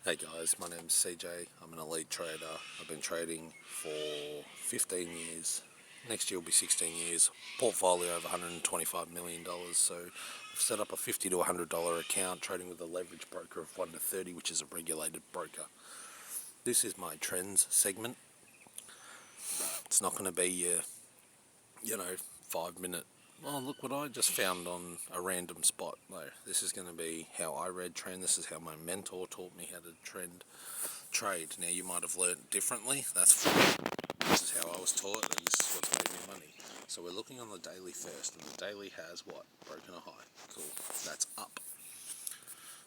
Hey guys, my name's CJ. I'm an elite trader. I've been trading for 15 years. Next year will be 16 years. Portfolio of $125 million. So I've set up a $50 to $100 account trading with a leverage broker of 1 to 30, which is a regulated broker. This is my trends segment. It's not going to be your, 5-minute, oh look what I just found on a random spot. No, this is going to be how I read trend. This is how my mentor taught me how to trade. Now you might have learnt differently. That's fine. This is how I was taught, and this is what's made me money. So we're looking on the daily first, and the daily has what? Broken a high. Cool. That's up.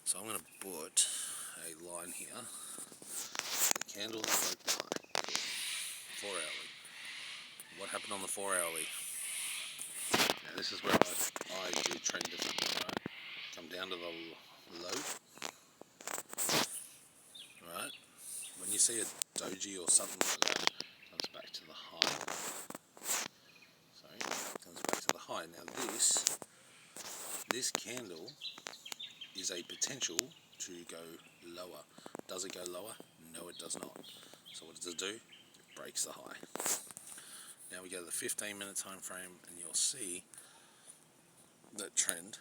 So I'm going to put a line here. The candle that broke the high. Cool. 4 hourly. What happened on the 4 hourly? Now this is where I do trend differently, right? Come down to the low. Right? When you see a doji or something like that, it comes back to the high. Sorry, it comes back to the high. Now this candle is a potential to go lower. Does it go lower? No, it does not. So what does it do? It breaks the high. Now we go to the 15-minute time frame, and you'll see that trend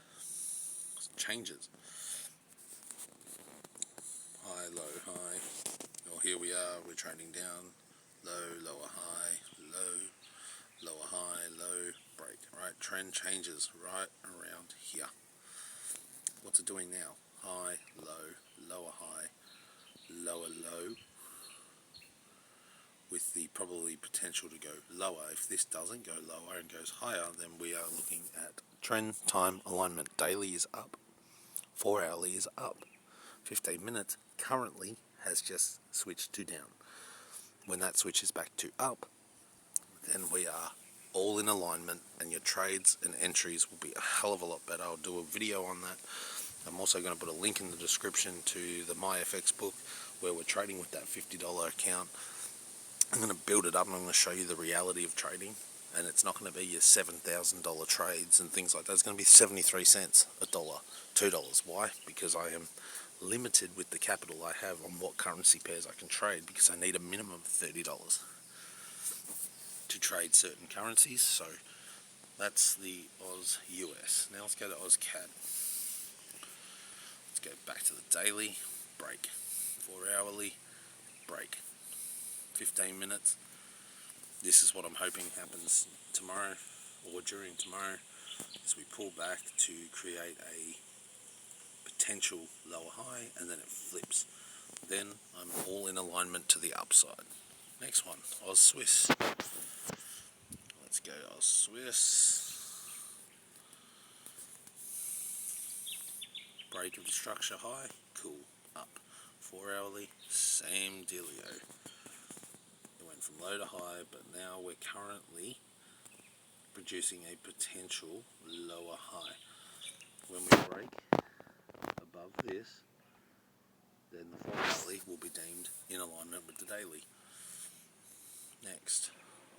changes. High, low, high. Well, here we are, we're trading down. Low, lower, high, low, lower, high, low, break. Right, trend changes right around here. What's it doing now? High, low, lower, high, lower, low, with the probably potential to go lower. If this doesn't go lower and goes higher, then we are looking at trend time alignment. Daily is up, 4 hourly is up, 15 minutes currently has just switched to down. When that switches back to up, then we are all in alignment, and your trades and entries will be a hell of a lot better. I'll do a video on that. I'm also going to put a link in the description to the MyFX book where we're trading with that $50 account. I'm going to build it up, and I'm going to show you the reality of trading, and it's not going to be your $7,000 trades and things like that. It's going to be 73 cents, a dollar, $2. Why? Because I am limited with the capital I have on what currency pairs I can trade, because I need a minimum of $30 to trade certain currencies. So that's the Oz US. Now let's go to Oz CAD. Let's go back to the daily, break, 4 hourly, break, 15 minutes. This is what I'm hoping happens tomorrow or during tomorrow, as we pull back to create a potential lower high, and then it flips. Then I'm all in alignment to the upside. Next one, Oz Swiss. Let's go Oz Swiss. Break of the structure high, cool, up. 4 hourly, same dealio. It went from low to high, but now we're currently producing a potential lower high. When we break above this, then the 4 hourly will be deemed in alignment with the daily. Next,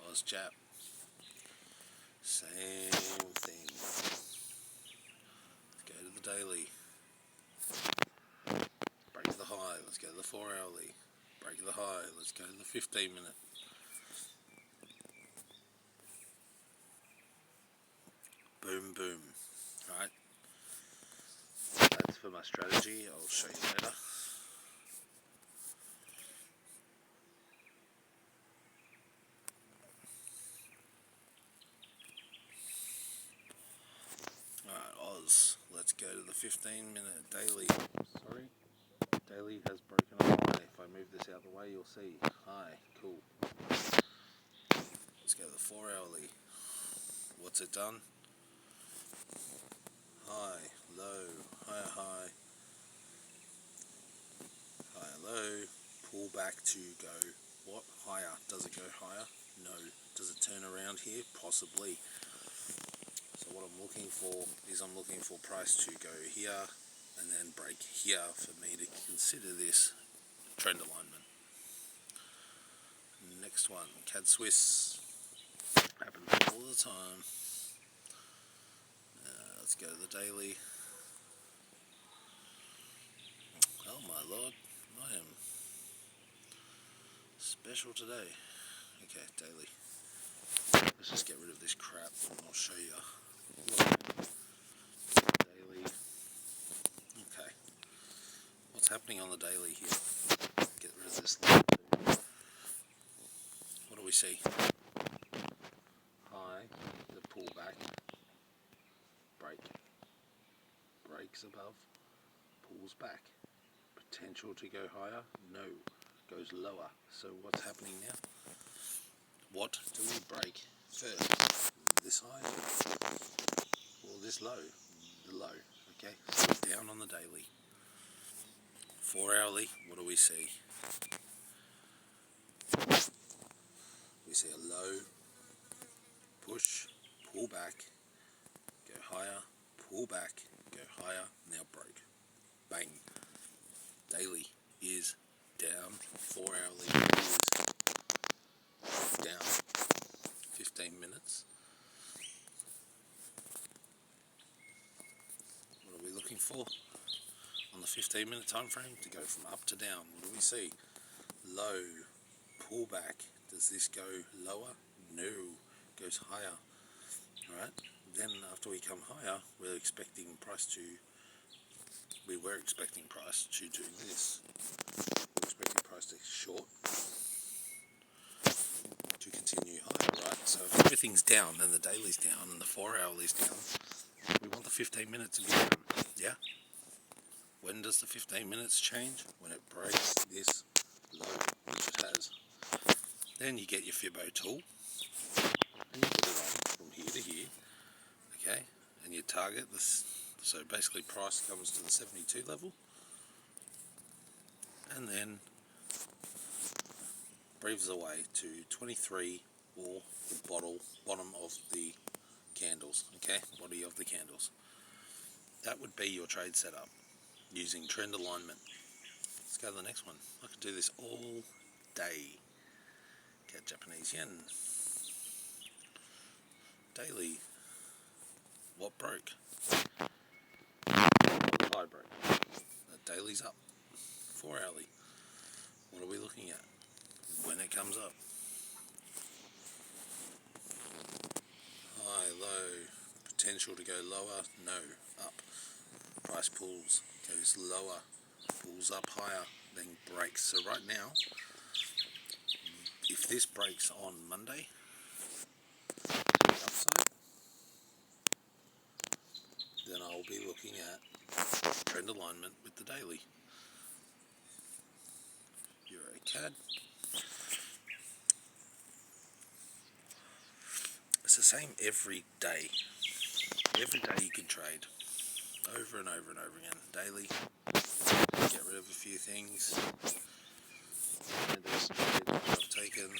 Oz Jap. Same thing. Let's go to the daily. Break the high, let's go to the 4 hourly. Break the high, let's go to the 15 minute. Boom, boom. Right. That's for my strategy. I'll show you later. Alright, Oz. Let's go to the 15-minute daily. Sorry. Daily has broken a high. If I move this out of the way, you'll see. High. Cool. Let's go to the 4 hourly. What's it done? High, low, higher, high, higher, low, pull back to go what? Higher. Does it go higher? No. Does it turn around here? Possibly. So what I'm looking for is I'm looking for price to go here and then break here for me to consider this trend alignment. Next one, CAD Swiss. Happens all the time. Let's go to the daily. Oh my lord, I special today. Okay, daily. Let's just get rid of this crap and I'll show you. Daily. Okay. What's happening on the daily here? Get rid of this line too. What do we see? High, the pullback, break. Breaks above, pulls back. Potential to go higher? No. Goes lower. So what's happening now? What do we break first? This high or this low? The low. Okay, so it's down on the daily. 4 hourly, what do we see? We see a low, push, pull back, go higher, pull back, go higher, now break. Bang. Daily is down, 4 hourly is down. 15 minutes. What are we looking for on the 15-minute time frame? To go from up to down. What do we see? Low, pull back. Does this go lower? No, goes higher. Alright, then after we come higher, we were expecting price to do this. We're expecting price to short, to continue higher, right? So if everything's down, then the daily's down and the 4 hourly's down, we want the 15 minutes to be down, yeah? When does the 15 minutes change? When it breaks this low, which it has. Then you get your Fibbo tool, and you put it on from here to here, okay? And you target this, so basically price comes to the 72 level, and then breathes away to 23 or the bottom of the candles, okay? Body of the candles. That would be your trade setup using trend alignment. Let's go to the next one. I could do this all day. Get Japanese yen. Daily. What broke? The high broke. The daily's up. 4 hourly. What are we looking at? When it comes up. High, low. Potential to go lower? No. Up. Price pulls. Goes lower. Pulls up higher. Then breaks. So right now, if this breaks on Monday, upside, then I'll be looking at trend alignment with the daily. Euro CAD. It's the same every day. Every day you can trade. Over and over and over again. Daily. Get rid of a few things. And there's trades I've taken.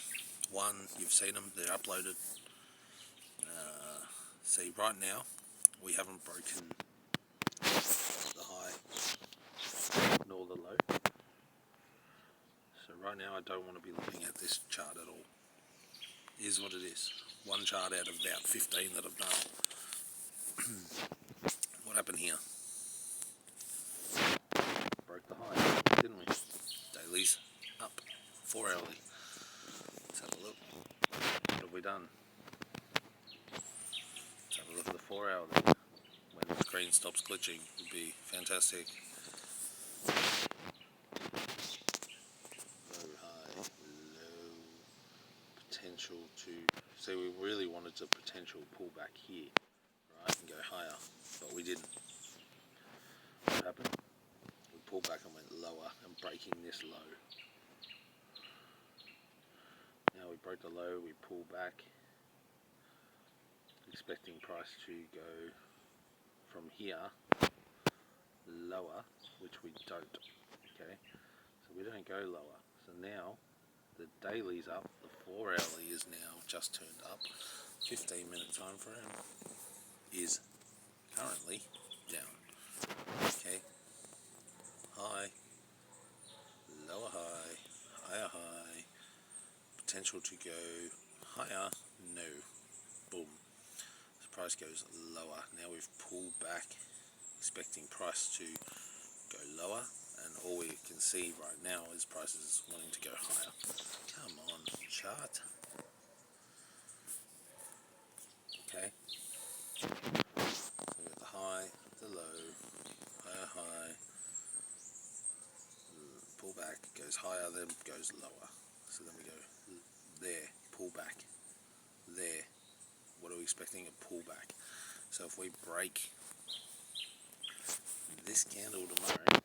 One, you've seen them, they're uploaded. See, right now, we haven't broken the high nor the low. So right now I don't want to be looking at this chart at all. It is what it is. One chart out of about 15 that I've done. What happened here? Broke the high, didn't we? Daily's up. 4 hourly. Let's have a look. What have we done? Let's have a look at the 4 hourly. When the screen stops glitching, would be fantastic. Low, high, low. Potential to... So we really wanted to potential pull back here, right, and go higher, but we didn't. What happened? We pulled back and went lower and breaking this low. Now we broke the low, we pull back, expecting price to go from here lower, which we don't, okay? So we don't go lower. So now the daily's up, the 4 hourly is now just turned up. 15-minute time frame is currently down, okay? High, lower high, higher high, potential to go higher, no, boom. The price goes lower. Now we've pulled back, expecting price to go lower and all we can see right now is prices wanting to go higher. Come on, chart. Okay. So we got the high, the low, higher high, pull back, goes higher, then goes lower. So then we go there, pull back, there. What are we expecting? A pullback. So if we break this candle tomorrow,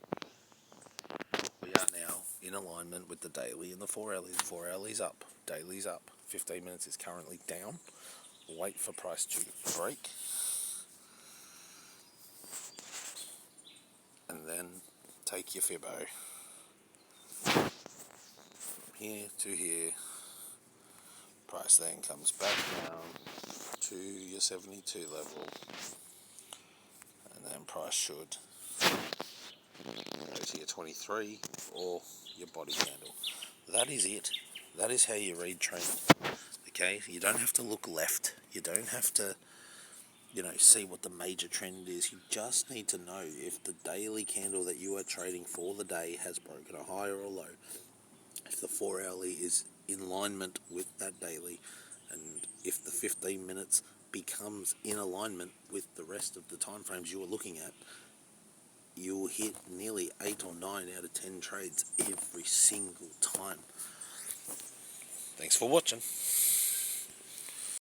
we are now in alignment with the daily and the 4 hourly. The 4 hourly's up, daily's up. 15 minutes is currently down. Wait for price to break, and then take your fibbo from here to here. Price then comes back down to your 72 level, and then price should go to your 23 or your body candle. That is it. That is how you read trend. Okay, you don't have to look left. You don't have to, see what the major trend is. You just need to know if the daily candle that you are trading for the day has broken a high or a low. If the 4 hourly is in alignment with that daily, and if the 15 minutes becomes in alignment with the rest of the time frames you are looking at, you will hit nearly 8 or 9 out of 10 trades every single time. Thanks for watching.